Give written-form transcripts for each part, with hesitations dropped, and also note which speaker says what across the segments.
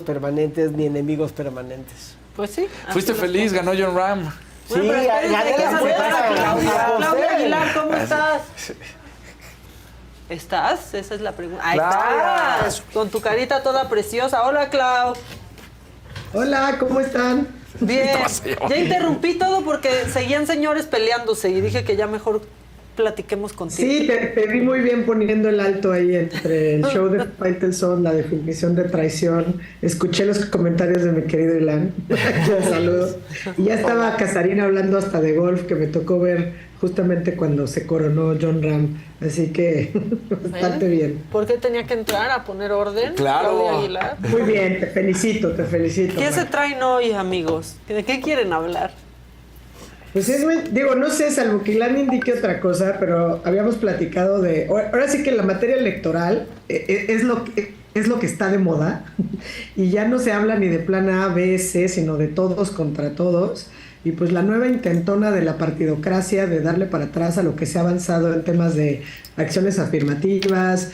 Speaker 1: permanentes ni enemigos permanentes.
Speaker 2: Pues sí.
Speaker 3: Fuiste feliz, ganó John Ram.
Speaker 1: Sí, gané la apuesta.
Speaker 2: Claudia Aguilar, ¿cómo estás? ¿Estás? Esa es la pregunta. Ahí estás, con tu carita toda preciosa. Hola, Clau.
Speaker 4: Hola, ¿cómo están?
Speaker 2: Bien. Ya interrumpí todo porque seguían señores peleándose y dije que ya mejor platiquemos contigo.
Speaker 4: Sí, te vi muy bien poniendo el alto ahí entre el show de Faitelson, la definición de traición. Escuché los comentarios de mi querido Ilan. Saludos. Y ya estaba Casarina hablando hasta de golf, que me tocó ver justamente cuando se coronó John Ram. Así que bastante bien.
Speaker 2: ¿Por qué tenía que entrar a poner orden?
Speaker 3: Claro.
Speaker 2: Claudia Aguilar.
Speaker 4: Muy bien, te felicito.
Speaker 2: ¿Qué se traen hoy, amigos? ¿De qué quieren hablar?
Speaker 4: Pues no sé, salvo que Ilan indique otra cosa, pero habíamos platicado de... Ahora sí que la materia electoral es lo que está de moda y ya no se habla ni de plan A, B, C, sino de todos contra todos. Y pues la nueva intentona de la partidocracia de darle para atrás a lo que se ha avanzado en temas de acciones afirmativas,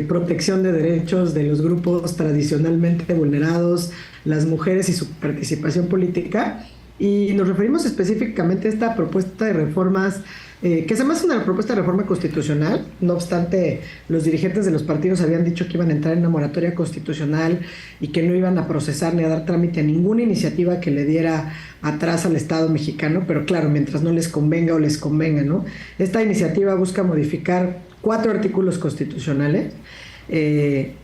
Speaker 4: protección de derechos de los grupos tradicionalmente vulnerados, las mujeres y su participación política. Y nos referimos específicamente a esta propuesta de reformas, que es además una propuesta de reforma constitucional. No obstante, los dirigentes de los partidos habían dicho que iban a entrar en una moratoria constitucional y que no iban a procesar ni a dar trámite a ninguna iniciativa que le diera atrás al Estado mexicano, pero claro, mientras no les convenga o les convenga, ¿no? Esta iniciativa busca modificar 4 artículos constitucionales, que,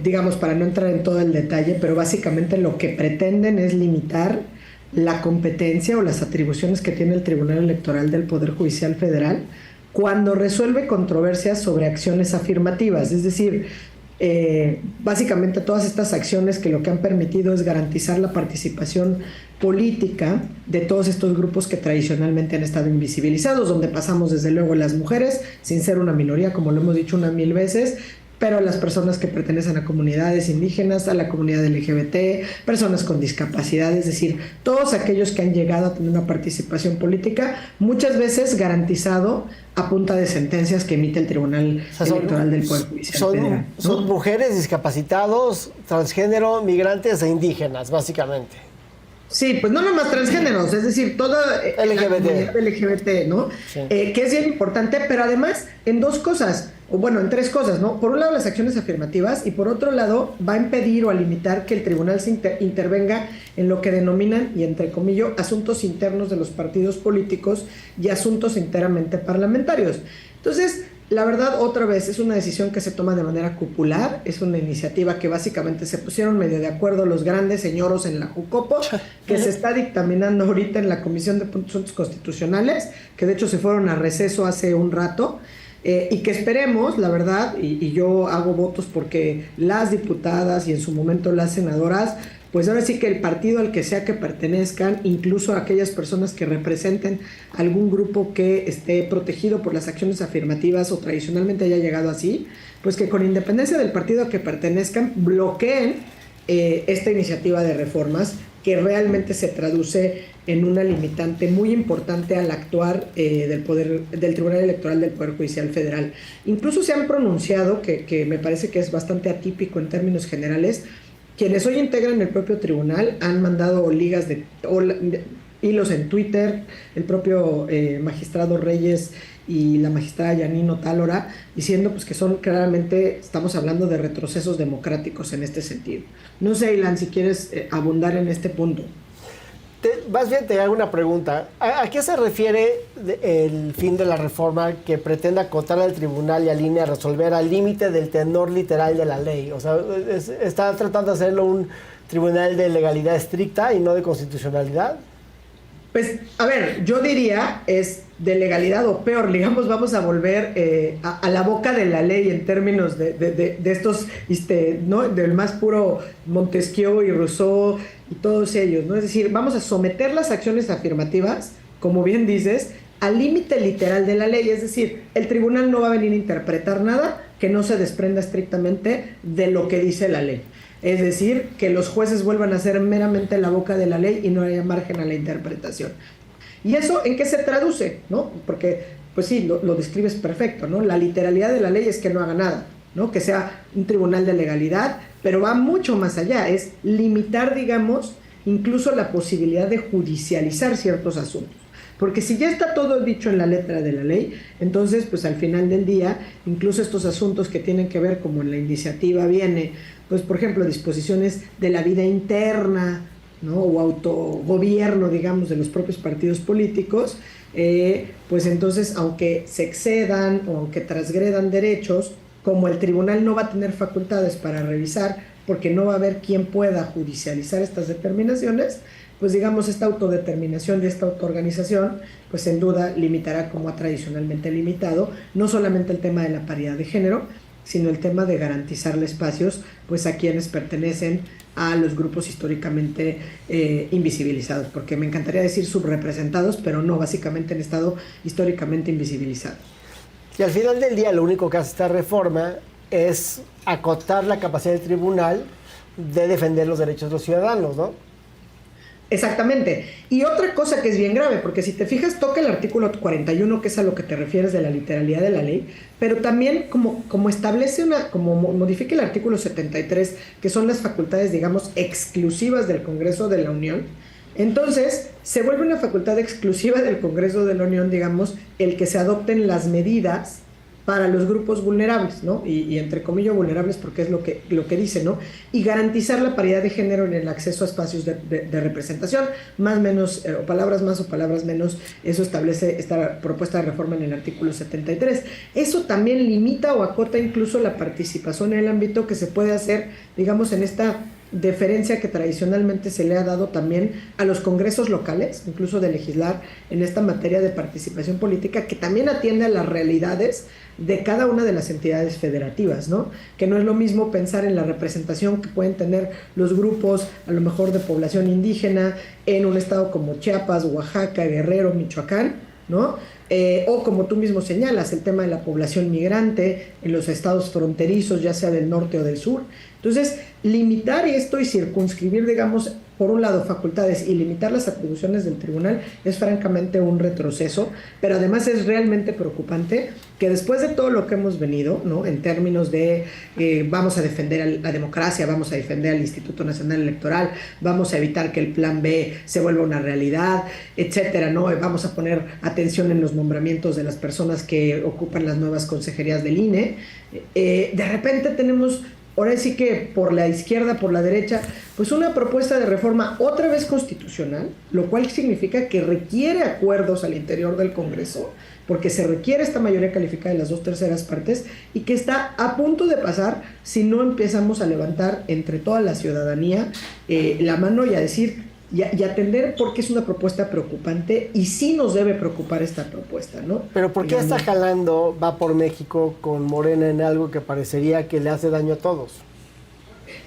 Speaker 4: digamos, para no entrar en todo el detalle, pero básicamente lo que pretenden es limitar la competencia o las atribuciones que tiene el Tribunal Electoral del Poder Judicial Federal cuando resuelve controversias sobre acciones afirmativas. Es decir, básicamente todas estas acciones que lo que han permitido es garantizar la participación política de todos estos grupos que tradicionalmente han estado invisibilizados, donde pasamos desde luego las mujeres, sin ser una minoría, como lo hemos dicho 1000 veces, pero las personas que pertenecen a comunidades indígenas, a la comunidad LGBT, personas con discapacidad, es decir, todos aquellos que han llegado a tener una participación política, muchas veces garantizado a punta de sentencias que emite el Tribunal Electoral del Poder Judicial Federal, ¿no?
Speaker 1: Son mujeres, discapacitados, transgénero, migrantes e indígenas, básicamente.
Speaker 4: Sí, pues no nomás transgéneros, es decir, toda
Speaker 1: LGBT.
Speaker 4: LGBT, ¿no?
Speaker 1: Sí.
Speaker 4: Que es bien importante, pero además en 2 cosas, o bueno, en 3 cosas, ¿no? Por un lado las acciones afirmativas y por otro lado va a impedir o a limitar que el tribunal se intervenga en lo que denominan, y entre comillas, asuntos internos de los partidos políticos y asuntos enteramente parlamentarios. Entonces, la verdad, otra vez, es una decisión que se toma de manera cupular, es una iniciativa que básicamente se pusieron medio de acuerdo los grandes señoros en la Jucopo, que se está dictaminando ahorita en la Comisión de Asuntos Constitucionales, que de hecho se fueron a receso hace un rato, y que esperemos, la verdad, y yo hago votos porque las diputadas y en su momento las senadoras, pues ahora sí que el partido al que sea que pertenezcan, incluso aquellas personas que representen algún grupo que esté protegido por las acciones afirmativas o tradicionalmente haya llegado así, pues que con independencia del partido al que pertenezcan bloqueen esta iniciativa de reformas que realmente se traduce en una limitante muy importante al actuar del Tribunal Electoral del Poder Judicial Federal. Incluso se han pronunciado, que me parece que es bastante atípico en términos generales, quienes hoy integran el propio tribunal han mandado ligas de hilos en Twitter, el propio magistrado Reyes y la magistrada Yanino Tálora, diciendo pues que son claramente, estamos hablando de retrocesos democráticos en este sentido. No sé, Ilan, si quieres abundar en este punto.
Speaker 1: Más bien te hago una pregunta. ¿A qué se refiere el fin de la reforma que pretende acotar al tribunal y alinea a resolver al límite del tenor literal de la ley? O sea, ¿está tratando de hacerlo un tribunal de legalidad estricta y no de constitucionalidad?
Speaker 4: Pues, a ver, yo diría es de legalidad o peor, digamos, vamos a volver a la boca de la ley en términos de estos, ¿no? Del más puro Montesquieu y Rousseau y todos ellos, ¿no? Es decir, vamos a someter las acciones afirmativas, como bien dices, al límite literal de la ley, es decir, el tribunal no va a venir a interpretar nada que no se desprenda estrictamente de lo que dice la ley. Es decir, que los jueces vuelvan a ser meramente la boca de la ley y no haya margen a la interpretación. ¿Y eso en qué se traduce? ¿No? Porque, pues sí, lo describes perfecto, ¿no? La literalidad de la ley es que no haga nada. ¿no? Que sea un tribunal de legalidad, pero va mucho más allá, es limitar, digamos, incluso la posibilidad de judicializar ciertos asuntos. Porque si ya está todo dicho en la letra de la ley, entonces, pues al final del día, incluso estos asuntos que tienen que ver, como en la iniciativa viene, pues por ejemplo, disposiciones de la vida interna, ¿no? O autogobierno, digamos, de los propios partidos políticos, pues entonces, aunque se excedan o aunque transgredan derechos, como el tribunal no va a tener facultades para revisar, porque no va a haber quien pueda judicializar estas determinaciones, pues digamos, esta autodeterminación de esta autoorganización, pues sin duda limitará, como ha tradicionalmente limitado, no solamente el tema de la paridad de género, sino el tema de garantizarle espacios pues a quienes pertenecen a los grupos históricamente invisibilizados, porque me encantaría decir subrepresentados, pero no, básicamente han estado históricamente invisibilizados.
Speaker 1: Y al final del día lo único que hace esta reforma es acotar la capacidad del tribunal de defender los derechos de los ciudadanos, ¿no?
Speaker 4: Exactamente. Y otra cosa que es bien grave, porque si te fijas, toca el artículo 41, que es a lo que te refieres de la literalidad de la ley, pero también como establece como modifica el artículo 73, que son las facultades, digamos, exclusivas del Congreso de la Unión. Entonces, se vuelve una facultad exclusiva del Congreso de la Unión, digamos, el que se adopten las medidas para los grupos vulnerables, ¿no? Y entre comillas vulnerables porque es lo que dice, ¿no? Y garantizar la paridad de género en el acceso a espacios de representación, más o menos, o palabras más o palabras menos, eso establece esta propuesta de reforma en el artículo 73. Eso también limita o acota incluso la participación en el ámbito que se puede hacer, digamos, en esta deferencia que tradicionalmente se le ha dado también a los congresos locales, incluso de legislar en esta materia de participación política, que también atiende a las realidades de cada una de las entidades federativas, ¿no? Que no es lo mismo pensar en la representación que pueden tener los grupos, a lo mejor de población indígena, en un estado como Chiapas, Oaxaca, Guerrero, Michoacán, ¿no? O como tú mismo señalas, el tema de la población migrante en los estados fronterizos, ya sea del norte o del sur. Entonces, limitar esto y circunscribir, digamos, por un lado facultades y limitar las atribuciones del tribunal es francamente un retroceso, pero además es realmente preocupante que después de todo lo que hemos venido, ¿no? En términos de vamos a defender a la democracia, vamos a defender al Instituto Nacional Electoral, vamos a evitar que el Plan B se vuelva una realidad, etcétera, ¿no? Vamos a poner atención en los nombramientos de las personas que ocupan las nuevas consejerías del INE. De repente tenemos, ahora sí que por la izquierda, por la derecha, pues una propuesta de reforma otra vez constitucional, lo cual significa que requiere acuerdos al interior del Congreso, porque se requiere esta mayoría calificada de las 2/3 partes, y que está a punto de pasar si no empezamos a levantar entre toda la ciudadanía la mano y a decir y atender por qué es una propuesta preocupante y sí nos debe preocupar esta propuesta, ¿no?
Speaker 1: Pero ¿por qué está jalando Va por México con Morena en algo que parecería que le hace daño a todos?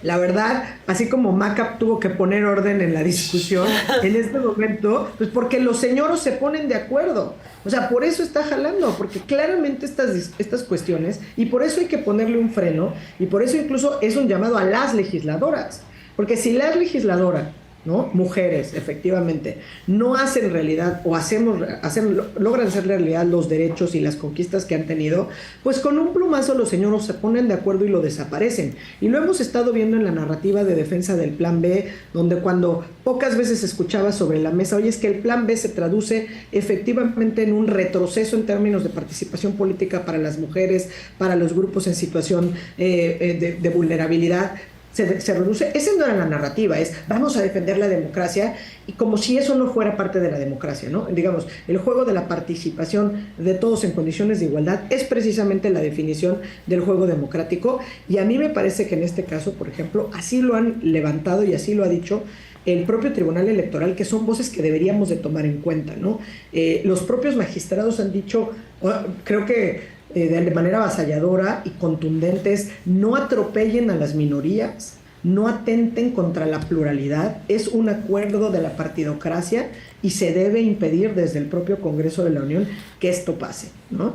Speaker 4: La verdad, así como Maca tuvo que poner orden en la discusión en este momento, pues porque los señoros se ponen de acuerdo. O sea, por eso está jalando, porque claramente estas cuestiones, y por eso hay que ponerle un freno, y por eso incluso es un llamado a las legisladoras. Porque si las legisladoras, ¿no? Mujeres, efectivamente, no hacen realidad o logran hacer realidad los derechos y las conquistas que han tenido, pues con un plumazo los señoros se ponen de acuerdo y lo desaparecen. Y lo hemos estado viendo en la narrativa de defensa del Plan B, donde cuando pocas veces escuchaba sobre la mesa, oye, es que el Plan B se traduce efectivamente en un retroceso en términos de participación política para las mujeres, para los grupos en situación de vulnerabilidad. Se reduce, esa no era la narrativa, es vamos a defender la democracia, y como si eso no fuera parte de la democracia, ¿no? Digamos, el juego de la participación de todos en condiciones de igualdad es precisamente la definición del juego democrático, y a mí me parece que en este caso, por ejemplo, así lo han levantado y así lo ha dicho el propio Tribunal Electoral, que son voces que deberíamos de tomar en cuenta, ¿no? Los propios magistrados han dicho, creo que de manera avasalladora y contundentes, no atropellen a las minorías, no atenten contra la pluralidad, es un acuerdo de la partidocracia y se debe impedir desde el propio Congreso de la Unión que esto pase, ¿no?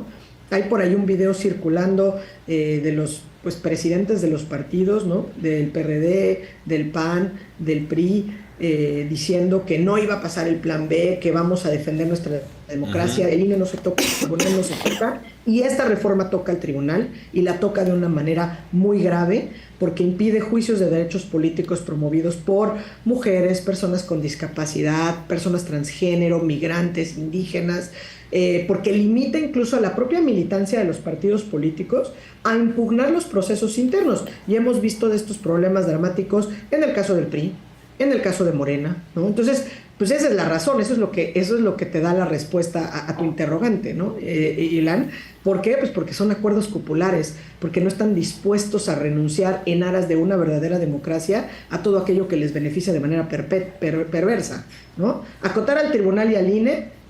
Speaker 4: Hay por ahí un video circulando de los pues presidentes de los partidos, ¿no? Del PRD, del PAN, del PRI, diciendo que no iba a pasar el plan B, que vamos a defender nuestra democracia, el INE no se toca, el tribunal no se toca, y esta reforma toca al tribunal y la toca de una manera muy grave porque impide juicios de derechos políticos promovidos por mujeres, personas con discapacidad, personas transgénero, migrantes, indígenas, porque limita incluso a la propia militancia de los partidos políticos a impugnar los procesos internos. Y hemos visto de estos problemas dramáticos en el caso del PRI, en el caso de Morena, ¿no? Entonces, pues esa es la razón, eso es lo que te da la respuesta a tu interrogante, ¿no, Ilan? ¿Por qué? Pues porque son acuerdos cupulares, porque no están dispuestos a renunciar en aras de una verdadera democracia a todo aquello que les beneficia de manera perversa, ¿no? Acotar al tribunal y al INE,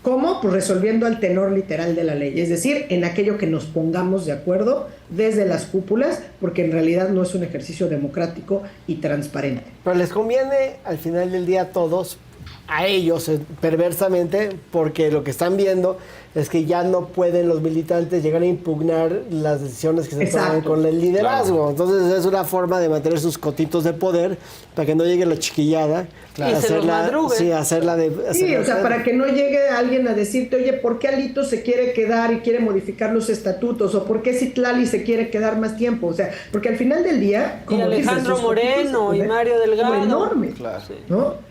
Speaker 4: ¿cómo? Pues resolviendo al tenor literal de la ley, es decir, en aquello que nos pongamos de acuerdo desde las cúpulas, porque en realidad no es un ejercicio democrático y transparente.
Speaker 1: Pero les conviene al final del día a todos, a ellos perversamente, porque lo que están viendo es que ya no pueden los militantes llegar a impugnar las decisiones que se toman con el liderazgo. Claro. Entonces es una forma de mantener sus cotitos de poder para que no llegue la chiquillada.
Speaker 2: Claro. Y se los madrugue.
Speaker 1: Sí, hacerla de...
Speaker 4: Sí, o sea, para que no llegue alguien a decirte, oye, ¿por qué Alito se quiere quedar y quiere modificar los estatutos? ¿O por qué Citlali se quiere quedar más tiempo? O sea, porque al final del día...
Speaker 2: Como y Alejandro dices, Moreno y Mario Delgado.
Speaker 4: Enorme,
Speaker 1: claro.
Speaker 4: ¿no?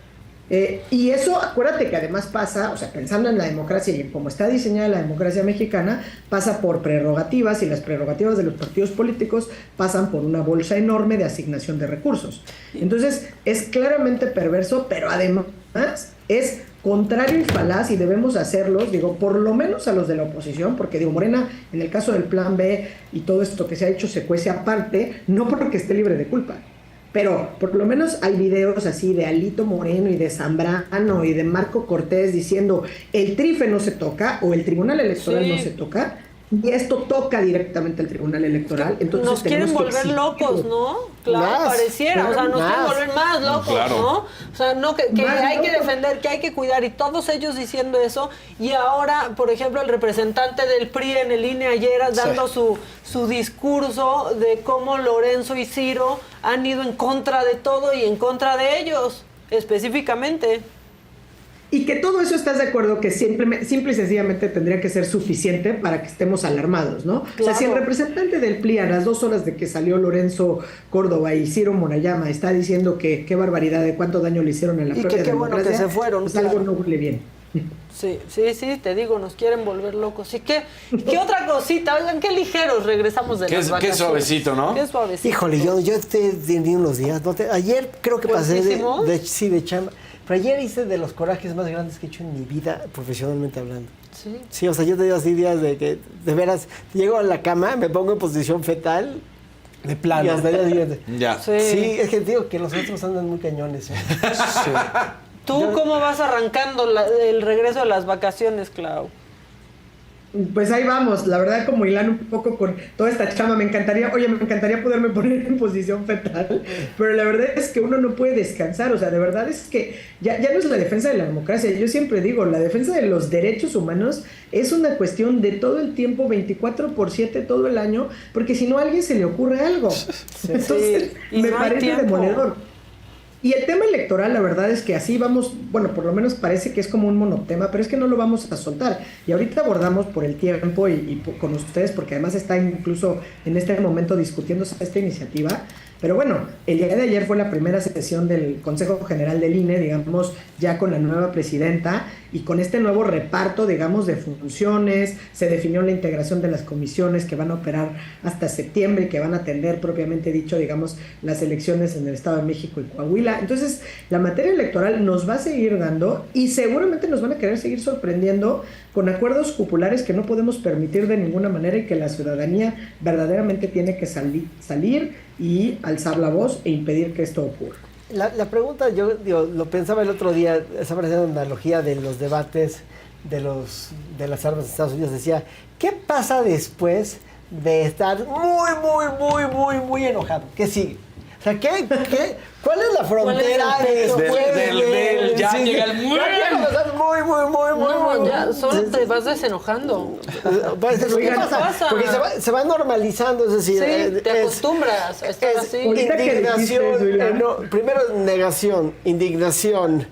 Speaker 4: Y eso, acuérdate que además pasa, o sea, pensando en la democracia y en cómo está diseñada la democracia mexicana, pasa por prerrogativas, y las prerrogativas de los partidos políticos pasan por una bolsa enorme de asignación de recursos. Entonces, es claramente perverso, pero además es contrario y falaz, y debemos hacerlos, digo, por lo menos a los de la oposición, porque digo, Morena, en el caso del plan B y todo esto que se ha hecho se cuece aparte, no porque esté libre de culpa. Pero por lo menos hay videos así de Alito Moreno y de Zambrano y de Marco Cortés diciendo el trife no se toca o el Tribunal Electoral no se toca, y esto toca directamente al Tribunal Electoral. Entonces
Speaker 2: nos quieren volver locos, ¿no? Claro, pareciera, o sea, nos quieren volver más locos, ¿no? O sea, no, que hay que defender, que hay que cuidar, y todos ellos diciendo eso, y ahora, por ejemplo, el representante del PRI en el INE ayer dando su discurso de cómo Lorenzo y Ciro han ido en contra de todo y en contra de ellos, específicamente.
Speaker 4: Y que todo eso, ¿estás de acuerdo? Que simple y sencillamente tendría que ser suficiente para que estemos alarmados, ¿no? Claro. O sea, si el representante del PRI a las 2 horas de que salió Lorenzo Córdoba y Ciro Murayama está diciendo que qué barbaridad de cuánto daño le hicieron en la propia democracia, bueno
Speaker 2: que se fueron,
Speaker 4: pues algo no huele bien.
Speaker 2: Sí, te digo, nos quieren volver locos. ¿Y qué otra cosita? Oigan, qué ligeros regresamos de las vacaciones.
Speaker 3: Qué suavecito, ¿no?
Speaker 2: Qué suavecito.
Speaker 1: Híjole, yo tenía unos días. Ayer creo que pasé de chamba. Pero ayer hice de los corajes más grandes que he hecho en mi vida, profesionalmente hablando.
Speaker 2: Sí.
Speaker 1: Sí, o sea, yo te digo así días de que, de veras, llego a la cama, me pongo en posición fetal.
Speaker 3: De plano.
Speaker 1: Y hasta el día siguiente.
Speaker 3: Ya.
Speaker 1: Sí, es que digo que los otros andan muy cañones. Sí.
Speaker 2: ¿Tú cómo vas arrancando el regreso de las vacaciones, Clau?
Speaker 4: Pues ahí vamos, la verdad, como hilan un poco con toda esta chama, me encantaría poderme poner en posición fetal, pero la verdad es que uno no puede descansar, o sea, de verdad es que ya no es la defensa de la democracia, yo siempre digo, la defensa de los derechos humanos es una cuestión de todo el tiempo, 24/7, todo el año, porque si no a alguien se le ocurre algo, entonces me parece demoledor. Y el tema electoral, la verdad es que así vamos, bueno, por lo menos parece que es como un monotema, pero es que no lo vamos a soltar. Y ahorita abordamos por el tiempo y con ustedes, porque además está incluso en este momento discutiéndose esta iniciativa. Pero bueno, el día de ayer fue la primera sesión del Consejo General del INE, digamos, ya con la nueva presidenta y con este nuevo reparto, digamos, de funciones. Se definió la integración de las comisiones que van a operar hasta septiembre y que van a atender, propiamente dicho, digamos, las elecciones en el Estado de México y Coahuila. Entonces, la materia electoral nos va a seguir dando y seguramente nos van a querer seguir sorprendiendo con acuerdos cupulares que no podemos permitir de ninguna manera y que la ciudadanía verdaderamente tiene que salir y alzar la voz e impedir que esto ocurra.
Speaker 1: La pregunta, yo digo, lo pensaba el otro día, estaba haciendo una analogía de los debates de las armas de Estados Unidos. Decía, ¿qué pasa después de estar muy enojado? ¿Qué sigue? O sea, ¿cuál es la frontera de después
Speaker 3: del ya
Speaker 1: sí,
Speaker 3: llega el
Speaker 1: muy,
Speaker 2: ya, solo te vas desenojando.
Speaker 1: ¿Qué pasa? Porque se va normalizando, es decir,
Speaker 2: sí, te acostumbras a estar así.
Speaker 1: Indignación, primero negación, indignación,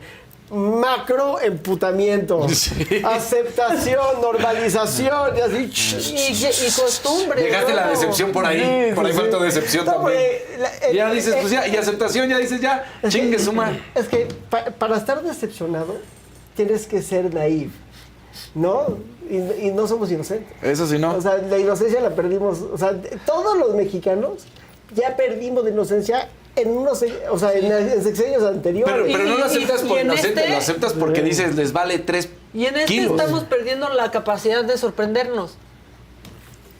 Speaker 1: macro emputamiento, aceptación, normalización y así.
Speaker 2: Y costumbre.
Speaker 3: Dejaste la decepción por ahí. Por ahí faltó decepción también. Ya dices, pues ya, y aceptación, ya dices, ya, chingue suma.
Speaker 1: Es que para estar decepcionado tienes que ser naive, ¿no? Y no somos inocentes.
Speaker 3: Eso sí, no.
Speaker 1: O sea, la inocencia la perdimos. O sea, todos los mexicanos ya perdimos la inocencia en sexenios anteriores.
Speaker 3: Pero no lo aceptas por inocente, lo aceptas porque dices, les vale 3
Speaker 2: y en
Speaker 3: kilos.
Speaker 2: estamos perdiendo la capacidad de sorprendernos.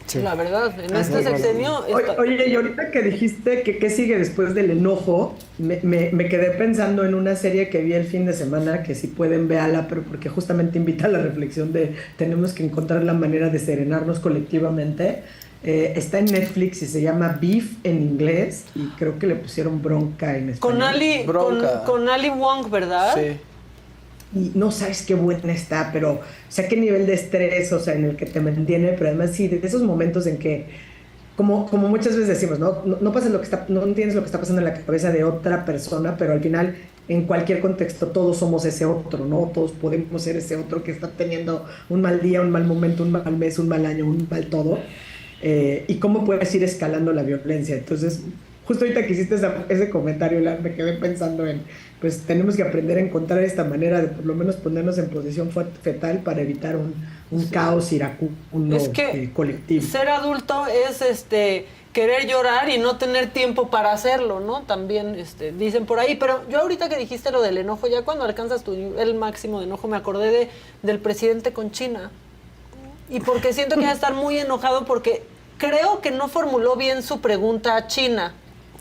Speaker 2: Sí. La verdad, en este sexenio...
Speaker 4: Oye, y ahorita que dijiste que qué sigue después del enojo, me quedé pensando en una serie que vi el fin de semana, que si pueden véala, pero porque justamente invita a la reflexión de tenemos que encontrar la manera de serenarnos colectivamente. Está en Netflix y se llama Beef en inglés, y creo que le pusieron Bronca en español.
Speaker 2: Con Ali Wong, ¿verdad?
Speaker 3: Sí.
Speaker 4: Y no sabes qué buena está, pero, o sea, qué nivel de estrés, o sea, en el que te mantiene, pero además sí, de esos momentos en que, como muchas veces decimos, no pasa no entiendes lo que está pasando en la cabeza de otra persona, pero al final, en cualquier contexto, todos somos ese otro, ¿no? Todos podemos ser ese otro que está teniendo un mal día, un mal momento, un mal mes, un mal año, un mal todo. Y cómo puedes ir escalando la violencia. Entonces, justo ahorita que hiciste ese comentario, me quedé pensando en, pues tenemos que aprender a encontrar esta manera de por lo menos ponernos en posición fetal para evitar un caos iracundo colectivo.
Speaker 2: Ser adulto es querer llorar y no tener tiempo para hacerlo, ¿no? También dicen por ahí, pero yo ahorita que dijiste lo del enojo, ya cuando alcanzas el máximo de enojo, me acordé del presidente con China. Y porque siento que va a estar muy enojado porque creo que no formuló bien su pregunta a China.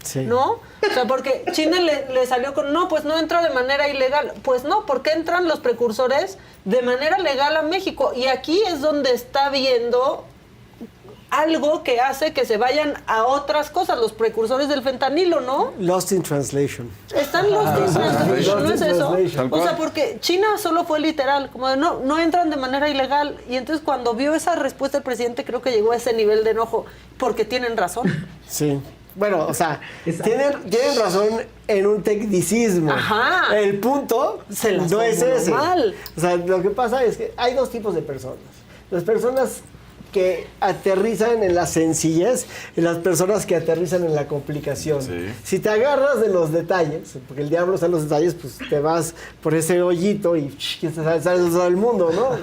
Speaker 2: Sí. ¿No? O sea, porque China le salió con, no, pues no entra de manera ilegal. Pues no, ¿por qué entran los precursores de manera legal a México? Y aquí es donde está viendo algo que hace que se vayan a otras cosas, los precursores del fentanilo, ¿no?
Speaker 1: Lost in translation.
Speaker 2: Están lost in translation, ¿no es eso? O sea, porque China solo fue literal, como de no entran de manera ilegal. Y entonces cuando vio esa respuesta el presidente, creo que llegó a ese nivel de enojo, porque tienen razón.
Speaker 1: Sí. Bueno, o sea, tienen razón en un tecnicismo.
Speaker 2: Ajá.
Speaker 1: El punto no es ese.
Speaker 2: Mal.
Speaker 1: O sea, lo que pasa es que hay dos tipos de personas. Las personas que aterrizan en la sencillez y las personas que aterrizan en la complicación. Sí. Si te agarras de los detalles, porque el diablo está en los detalles, pues te vas por ese hoyito y sales del mundo, ¿no?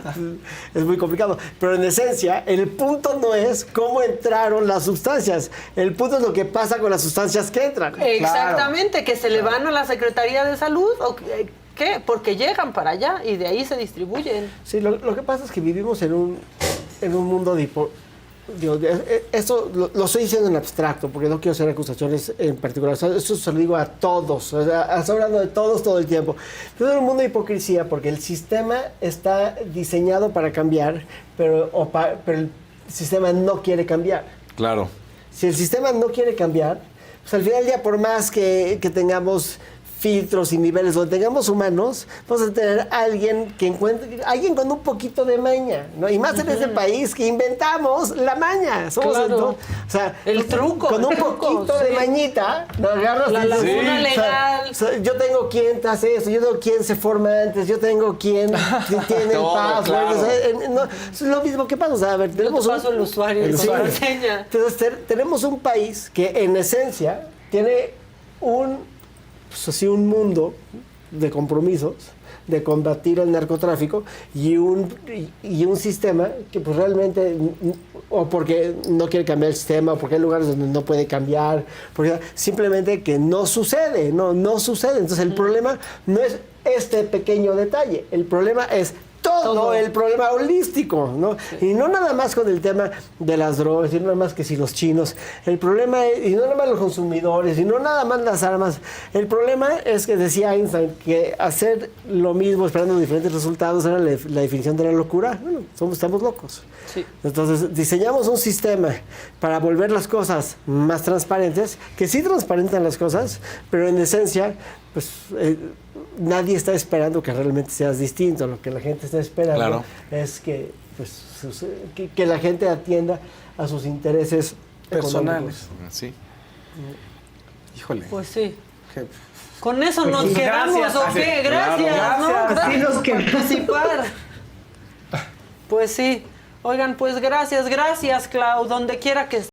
Speaker 1: Es muy complicado. Pero en esencia, el punto no es cómo entraron las sustancias. El punto es lo que pasa con las sustancias que entran.
Speaker 2: Exactamente, claro. Que se le van a la Secretaría de Salud o ¿qué? Porque llegan para allá y de ahí se distribuyen.
Speaker 1: Sí, lo que pasa es que vivimos en un mundo de esto lo estoy diciendo en abstracto porque no quiero hacer acusaciones en particular. Eso se lo digo a todos. O sea, estoy hablando de todos todo el tiempo. Pero es un mundo de hipocresía porque el sistema está diseñado para cambiar, pero el sistema no quiere cambiar.
Speaker 3: Claro.
Speaker 1: Si el sistema no quiere cambiar, pues al final del día, por más que tengamos filtros y niveles donde tengamos humanos, vamos a tener alguien con un poquito de maña, ¿no? Y más en ese país que inventamos la maña. Somos
Speaker 2: claro. El truco.
Speaker 1: Con un poquito de mañita, ¿no? Agarras
Speaker 2: la laguna legal.
Speaker 1: O sea, yo tengo quien hace eso, yo tengo quien se forma antes, yo tengo quien tiene el password.
Speaker 3: Claro.
Speaker 1: O sea, no, es lo mismo que pasa. O sea, a ver, tenemos
Speaker 2: el usuario.
Speaker 1: Enseña. Entonces, tenemos un país que en esencia tiene un mundo de compromisos, de combatir el narcotráfico y un sistema que pues realmente, o porque no quiere cambiar el sistema, o porque hay lugares donde no puede cambiar, porque simplemente que no sucede. Entonces el problema no es este pequeño detalle, el problema es todo el problema holístico, ¿no? Sí. Y no nada más con el tema de las drogas, y no nada más que si los chinos. El problema es, y no nada más los consumidores, y no nada más las armas. El problema es que decía Einstein que hacer lo mismo esperando diferentes resultados era la definición de la locura. Bueno, estamos locos.
Speaker 2: Sí.
Speaker 1: Entonces diseñamos un sistema para volver las cosas más transparentes, que sí transparentan las cosas, pero en esencia, pues nadie está esperando que realmente seas distinto. Lo que la gente está esperando es que, pues, que la gente atienda a sus intereses personales.
Speaker 3: Sí. Híjole.
Speaker 2: Pues sí. Con eso nos quedamos,
Speaker 5: gracias,
Speaker 2: ¿o qué? Gracias,
Speaker 5: claro,
Speaker 2: ¿no?
Speaker 4: gracias.
Speaker 2: Gracias por participar. Pues sí. Oigan, pues gracias, Clau, donde quiera que estés.